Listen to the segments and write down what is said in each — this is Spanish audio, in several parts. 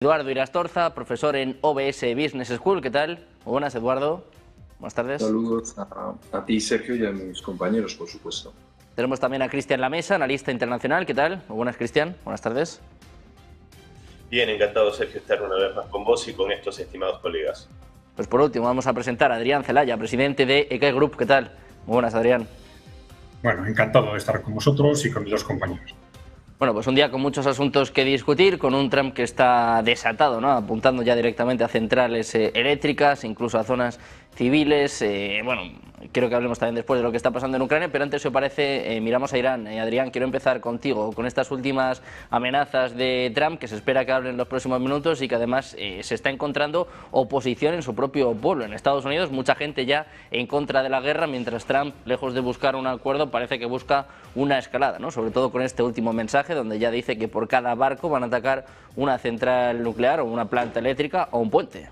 Eduardo Irastorza, profesor en OBS Business School. ¿Qué tal? Muy buenas, Eduardo. Buenas tardes. Saludos a ti, Sergio, y a mis compañeros, por supuesto. Tenemos también a Cristian Lamesa, analista internacional. ¿Qué tal? Muy buenas, Cristian. Buenas tardes. Bien, encantado, Sergio, estar una vez más con vos y con estos estimados colegas. Pues por último vamos a presentar a Adrián Celaya, presidente de EK Group. ¿Qué tal? Muy buenas, Adrián. Bueno, encantado de estar con vosotros y con mis dos compañeros. Bueno, pues un día con muchos asuntos que discutir, con un Trump que está desatado, ¿no? Apuntando ya directamente a centrales eléctricas, incluso a zonas civiles. Bueno, quiero que hablemos también después de lo que está pasando en Ucrania, pero antes, si os parece, miramos a Irán. Adrián, quiero empezar contigo, con estas últimas amenazas de Trump, que se espera que hable en los próximos minutos y que además se está encontrando oposición en su propio pueblo. En Estados Unidos, mucha gente ya en contra de la guerra, mientras Trump, lejos de buscar un acuerdo, parece que busca una escalada, ¿no? Sobre todo con este último mensaje, donde ya dice que por cada barco van a atacar una central nuclear o una planta eléctrica o un puente.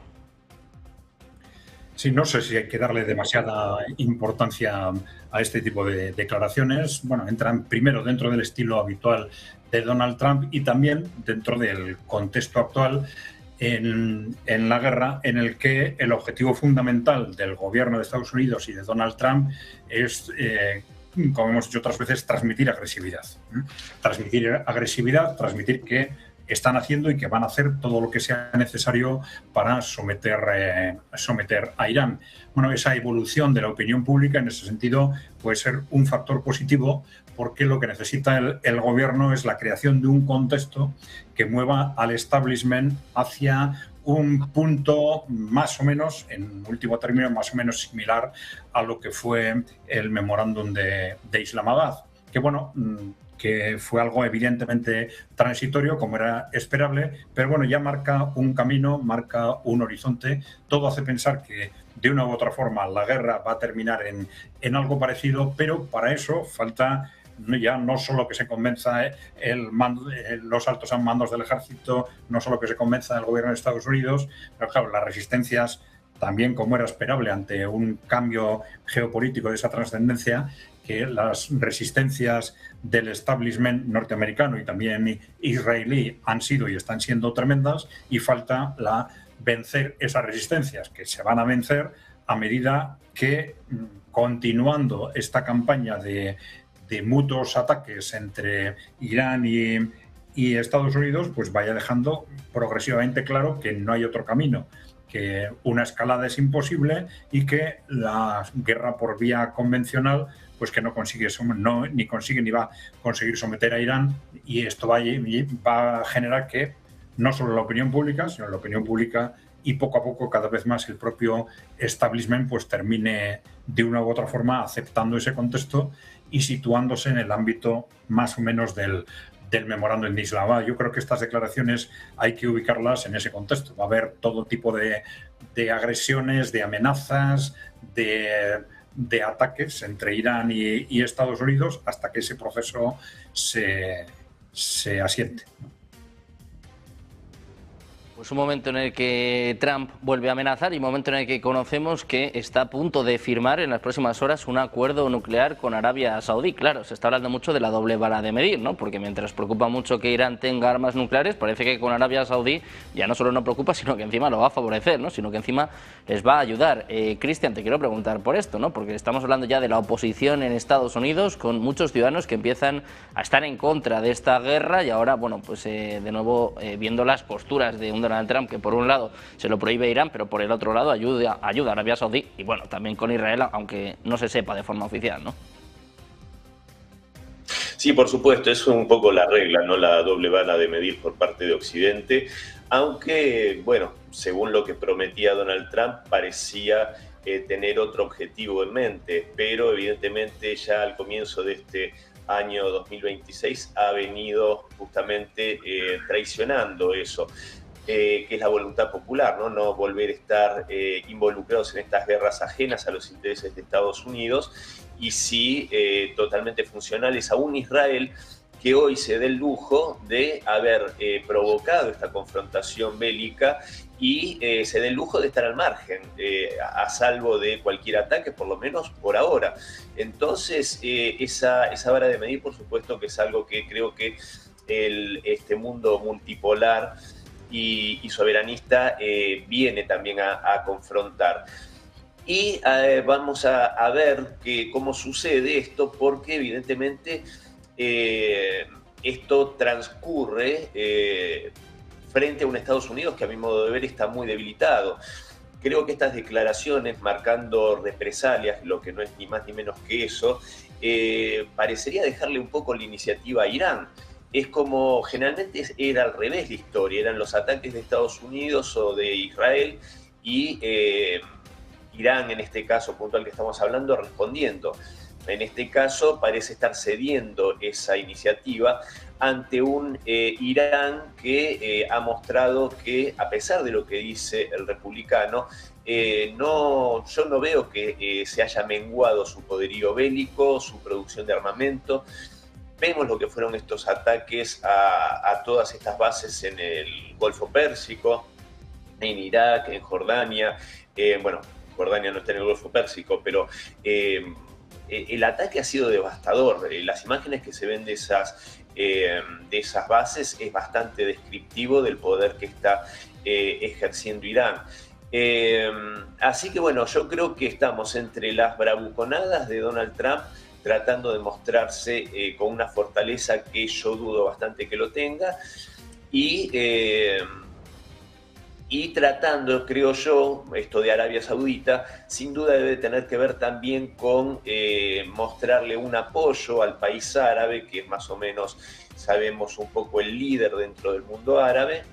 Sí, no sé si hay que darle demasiada importancia a este tipo de declaraciones. Bueno, entran primero dentro del estilo habitual de Donald Trump y también dentro del contexto actual en la guerra, en el que el objetivo fundamental del gobierno de Estados Unidos y de Donald Trump es, como hemos dicho otras veces, transmitir agresividad. Transmitir que están haciendo y que van a hacer todo lo que sea necesario para someter a Irán. Bueno, esa evolución de la opinión pública en ese sentido puede ser un factor positivo, porque lo que necesita el gobierno es la creación de un contexto que mueva al establishment hacia un punto más o menos, en último término, más o menos similar a lo que fue el memorándum de Islamabad, que bueno, que fue algo evidentemente transitorio, como era esperable, pero bueno, ya marca un camino, marca un horizonte. Todo hace pensar que de una u otra forma la guerra va a terminar en algo parecido, pero para eso falta ya no solo que se convenza los altos mandos del ejército, no solo que se convenza el gobierno de Estados Unidos, pero claro, las resistencias también, como era esperable ante un cambio geopolítico de esa trascendencia, que las resistencias del establishment norteamericano y también israelí han sido y están siendo tremendas, y falta vencer esas resistencias, que se van a vencer a medida que, continuando esta campaña de mutuos ataques entre Irán y Estados Unidos, pues vaya dejando progresivamente claro que no hay otro camino, que una escalada es imposible y que la guerra por vía convencional pues que no consigue ni va a conseguir someter a Irán, y esto va a generar que no solo la opinión pública, sino la opinión pública y poco a poco cada vez más el propio establishment pues termine de una u otra forma aceptando ese contexto y situándose en el ámbito más o menos del memorándum de Islamabad. Yo creo que estas declaraciones hay que ubicarlas en ese contexto. Va a haber todo tipo de agresiones, de amenazas, de ataques entre Irán y Estados Unidos hasta que ese proceso se asiente. Pues un momento en el que Trump vuelve a amenazar y un momento en el que conocemos que está a punto de firmar en las próximas horas un acuerdo nuclear con Arabia Saudí. Claro, se está hablando mucho de la doble vara de medir, ¿no? Porque mientras preocupa mucho que Irán tenga armas nucleares, parece que con Arabia Saudí ya no solo no preocupa, sino que encima lo va a favorecer, ¿no? Sino que encima les va a ayudar. Cristian, te quiero preguntar por esto, ¿no? Porque estamos hablando ya de la oposición en Estados Unidos, con muchos ciudadanos que empiezan a estar en contra de esta guerra, y ahora, bueno, pues de nuevo viendo las posturas de un Donald Trump que por un lado se lo prohíbe Irán, pero por el otro lado ayuda a Arabia Saudí y bueno, también con Israel, aunque no se sepa de forma oficial, ¿no? Sí, por supuesto, es un poco la regla, ¿no? La doble vara de medir por parte de Occidente, aunque, bueno, según lo que prometía Donald Trump, parecía tener otro objetivo en mente, pero evidentemente ya al comienzo de este año 2026 ha venido justamente traicionando eso. Que es la voluntad popular, ¿no? No volver a estar involucrados en estas guerras ajenas a los intereses de Estados Unidos, y sí totalmente funcionales a un Israel que hoy se dé el lujo de haber provocado esta confrontación bélica y se dé el lujo de estar al margen, a salvo de cualquier ataque, por lo menos por ahora. Entonces, esa vara de medir, por supuesto, que es algo que creo que este mundo multipolar y soberanista viene también a confrontar. Y vamos a ver cómo sucede esto, porque evidentemente esto transcurre frente a un Estados Unidos que a mi modo de ver está muy debilitado. Creo que estas declaraciones marcando represalias, lo que no es ni más ni menos que eso, parecería dejarle un poco la iniciativa a Irán. Es como generalmente era al revés la historia, eran los ataques de Estados Unidos o de Israel y Irán, en este caso puntual que estamos hablando, respondiendo. En este caso parece estar cediendo esa iniciativa ante un Irán que ha mostrado que, a pesar de lo que dice el republicano, yo no veo que se haya menguado su poderío bélico, su producción de armamento. Vemos lo que fueron estos ataques a todas estas bases en el Golfo Pérsico, en Irak, en Jordania. Bueno, Jordania no está en el Golfo Pérsico, pero el ataque ha sido devastador. Las imágenes que se ven de esas bases es bastante descriptivo del poder que está ejerciendo Irán. Así que bueno, yo creo que estamos entre las bravuconadas de Donald Trump, tratando de mostrarse con una fortaleza que yo dudo bastante que lo tenga, y tratando, creo yo, esto de Arabia Saudita, sin duda debe tener que ver también con mostrarle un apoyo al país árabe, que es más o menos, sabemos, un poco el líder dentro del mundo árabe,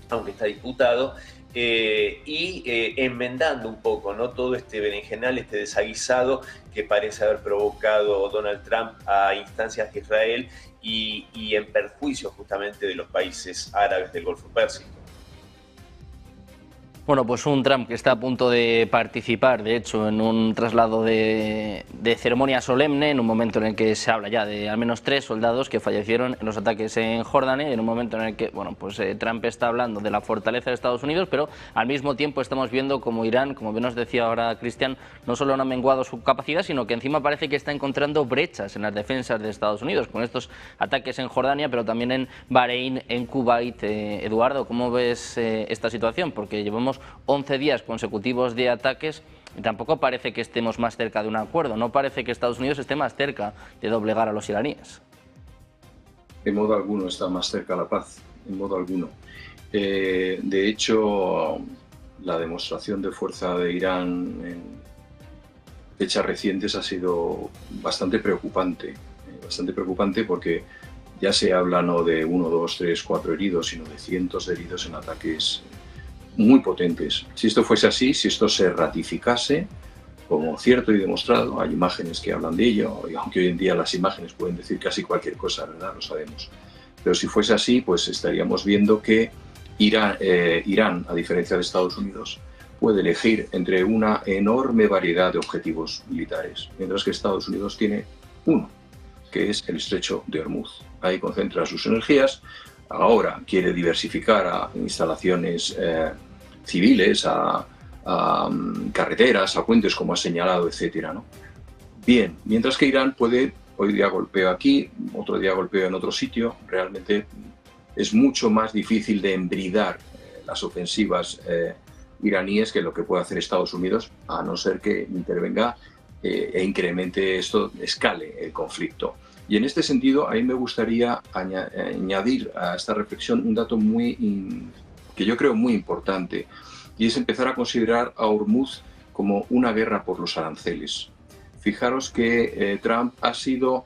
aunque está disputado, y enmendando un poco, ¿no?, todo este berenjenal, este desaguisado que parece haber provocado Donald Trump a instancias de Israel y en perjuicio justamente de los países árabes del Golfo Pérsico. Bueno, pues un Trump que está a punto de participar, de hecho, en un traslado de ceremonia solemne, en un momento en el que se habla ya de al menos 3 soldados que fallecieron en los ataques en Jordania, en un momento en el que, bueno, pues Trump está hablando de la fortaleza de Estados Unidos, pero al mismo tiempo estamos viendo como Irán, como bien nos decía ahora Cristian, no solo no ha menguado su capacidad, sino que encima parece que está encontrando brechas en las defensas de Estados Unidos, con estos ataques en Jordania, pero también en Bahrein, en Kuwait. Eduardo, ¿cómo ves esta situación? Porque llevamos 11 días consecutivos de ataques y tampoco parece que estemos más cerca de un acuerdo. No parece que Estados Unidos esté más cerca de doblegar a los iraníes. En modo alguno está más cerca la paz, en modo alguno. De hecho, la demostración de fuerza de Irán en fechas recientes ha sido bastante preocupante porque ya se habla no de 1, 2, 3, 4 heridos, sino de cientos de heridos en ataques muy potentes. Si esto fuese así, si esto se ratificase como cierto y demostrado, hay imágenes que hablan de ello, y aunque hoy en día las imágenes pueden decir casi cualquier cosa, ¿verdad? Lo sabemos. Pero si fuese así, pues estaríamos viendo que Irán, a diferencia de Estados Unidos, puede elegir entre una enorme variedad de objetivos militares, mientras que Estados Unidos tiene uno, que es el estrecho de Hormuz. Ahí concentra sus energías. Ahora quiere diversificar a instalaciones civiles, a carreteras, a puentes, como ha señalado, etcétera, ¿no? Bien, mientras que Irán puede, hoy día golpeo aquí, otro día golpeo en otro sitio. Realmente es mucho más difícil de embridar las ofensivas iraníes que lo que puede hacer Estados Unidos, a no ser que intervenga e incremente esto, escale el conflicto. Y en este sentido, a mí me gustaría añadir a esta reflexión un dato que yo creo muy importante, y es empezar a considerar a Hormuz como una guerra por los aranceles. Fijaros que Trump ha sido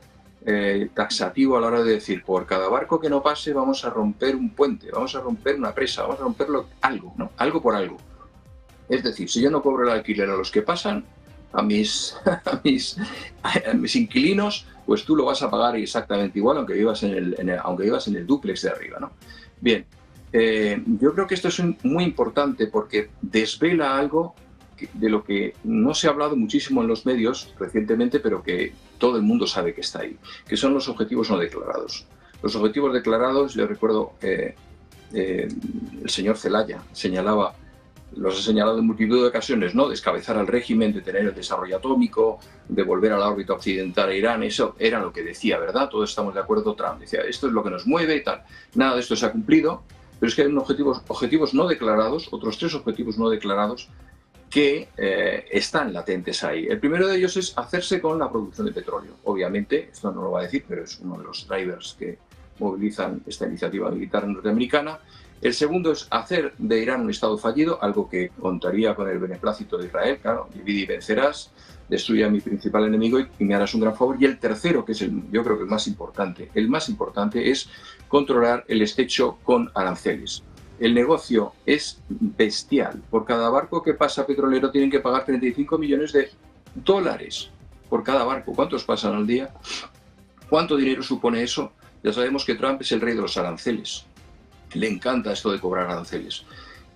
taxativo a la hora de decir, por cada barco que no pase vamos a romper un puente, vamos a romper una presa, vamos a romperlo algo, ¿no? Algo por algo. Es decir, si yo no cobro el alquiler a los que pasan, a mis inquilinos, pues tú lo vas a pagar exactamente igual, aunque vivas en el dúplex de arriba, ¿no? Bien, yo creo que esto es muy importante porque desvela algo de lo que no se ha hablado muchísimo en los medios recientemente, pero que todo el mundo sabe que está ahí, que son los objetivos no declarados. Los objetivos declarados, yo recuerdo que el señor Zelaya los ha señalado en multitud de ocasiones, ¿no? Descabezar al régimen, detener el desarrollo atómico, devolver a la órbita occidental a Irán. Eso era lo que decía, ¿verdad? Todos estamos de acuerdo. Trump decía, esto es lo que nos mueve y tal. Nada de esto se ha cumplido. Pero es que hay unos objetivos no declarados, otros 3 objetivos no declarados que están latentes ahí. El primero de ellos es hacerse con la producción de petróleo. Obviamente, esto no lo va a decir, pero es uno de los drivers que movilizan esta iniciativa militar norteamericana. El segundo es hacer de Irán un Estado fallido, algo que contaría con el beneplácito de Israel. Claro, divide y vencerás, destruye a mi principal enemigo y me harás un gran favor. Y el tercero, que es yo creo que el más importante es controlar el estrecho con aranceles. El negocio es bestial. Por cada barco que pasa petrolero tienen que pagar 35 millones de dólares por cada barco. ¿Cuántos pasan al día? ¿Cuánto dinero supone eso? Ya sabemos que Trump es el rey de los aranceles. Le encanta esto de cobrar aranceles.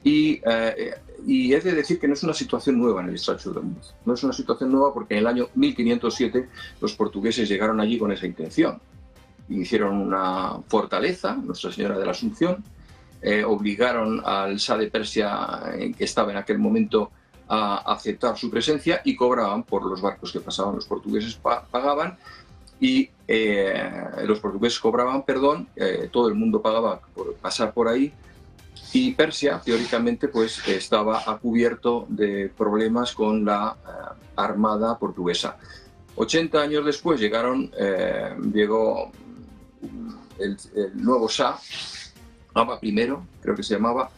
Y he de decir que no es una situación nueva en el estrecho de Hormuz. No es una situación nueva porque en el año 1507 los portugueses llegaron allí con esa intención. Hicieron una fortaleza, Nuestra Señora de la Asunción, obligaron al Shah de Persia, que estaba en aquel momento, a aceptar su presencia y cobraban por los barcos que pasaban. Los portugueses pagaban y los portugueses cobraban, todo el mundo pagaba por pasar por ahí, y Persia, teóricamente, pues estaba a cubierto de problemas con la armada portuguesa. 80 años después llegó el nuevo Shah, Abba I, creo que se llamaba,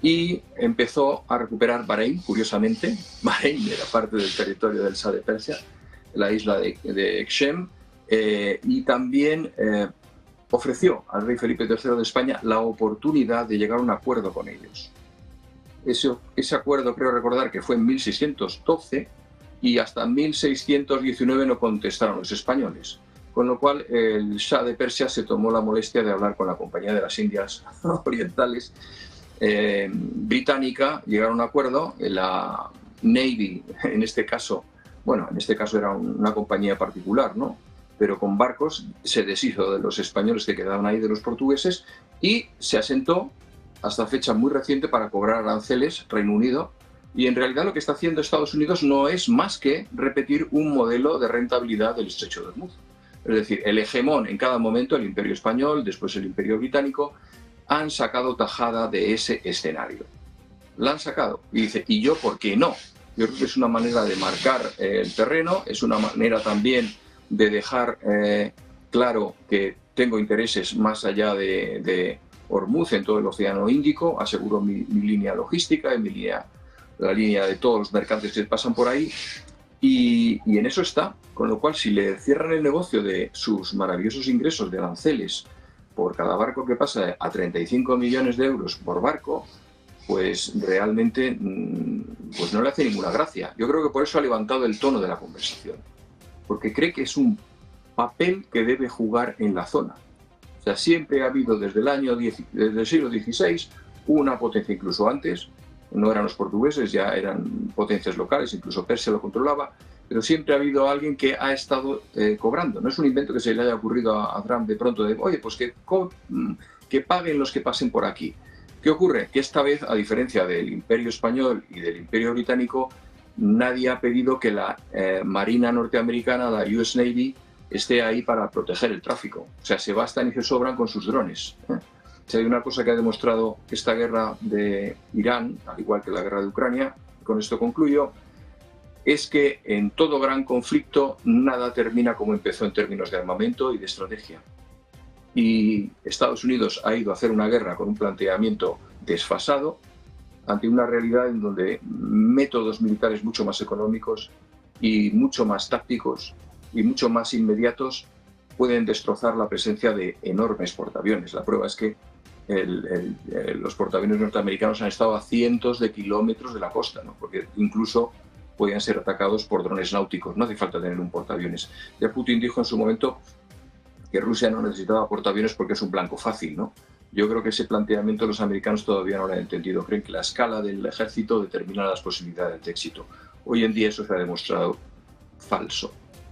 y empezó a recuperar Bahrein, curiosamente. Bahrein era parte del territorio del Shah de Persia, la isla de Shem, y también ofreció al rey Felipe III de España la oportunidad de llegar a un acuerdo con ellos. Ese acuerdo, creo recordar, que fue en 1612, y hasta 1619 no contestaron los españoles. Con lo cual el Shah de Persia se tomó la molestia de hablar con la Compañía de las Indias Orientales británica, llegaron a un acuerdo. La Navy, en este caso era una compañía particular, ¿no? Pero con barcos, se deshizo de los españoles que quedaban ahí, de los portugueses, y se asentó hasta fecha muy reciente para cobrar aranceles Reino Unido. Y en realidad lo que está haciendo Estados Unidos no es más que repetir un modelo de rentabilidad del estrecho de Hormuz. Es decir, el hegemón en cada momento, el Imperio Español, después el Imperio Británico, han sacado tajada de ese escenario. La han sacado. Y dice, ¿y yo por qué no? Yo creo que es una manera de marcar el terreno, es una manera también de dejar claro que tengo intereses más allá de Hormuz, en todo el Océano Índico, aseguro mi línea logística y la línea de todos los mercantes que pasan por ahí. Y en eso está, con lo cual si le cierran el negocio de sus maravillosos ingresos de aranceles por cada barco que pasa a 35 millones de euros por barco, pues realmente pues no le hace ninguna gracia. Yo creo que por eso ha levantado el tono de la conversación, porque cree que es un papel que debe jugar en la zona. O sea, siempre ha habido desde el siglo XVI una potencia, incluso antes. No eran los portugueses, ya eran potencias locales, incluso Persia lo controlaba, pero siempre ha habido alguien que ha estado cobrando. No es un invento que se le haya ocurrido a Trump de pronto de, oye, pues que paguen los que pasen por aquí. ¿Qué ocurre? Que esta vez, a diferencia del Imperio Español y del Imperio Británico, nadie ha pedido que la Marina norteamericana, la US Navy, esté ahí para proteger el tráfico. O sea, se bastan y se sobran con sus drones. Si hay una cosa que ha demostrado esta guerra de Irán, al igual que la guerra de Ucrania, con esto concluyo, es que en todo gran conflicto nada termina como empezó en términos de armamento y de estrategia. Y Estados Unidos ha ido a hacer una guerra con un planteamiento desfasado ante una realidad en donde métodos militares mucho más económicos y mucho más tácticos y mucho más inmediatos pueden destrozar la presencia de enormes portaaviones. La prueba es que los portaaviones norteamericanos han estado a cientos de kilómetros de la costa, ¿no? Porque incluso podían ser atacados por drones náuticos. No hace falta tener un portaaviones. Ya Putin dijo en su momento que Rusia no necesitaba portaaviones porque es un blanco fácil, ¿no? Yo creo que ese planteamiento los americanos todavía no lo han entendido. Creen que la escala del ejército determina las posibilidades de éxito. Hoy en día eso se ha demostrado falso.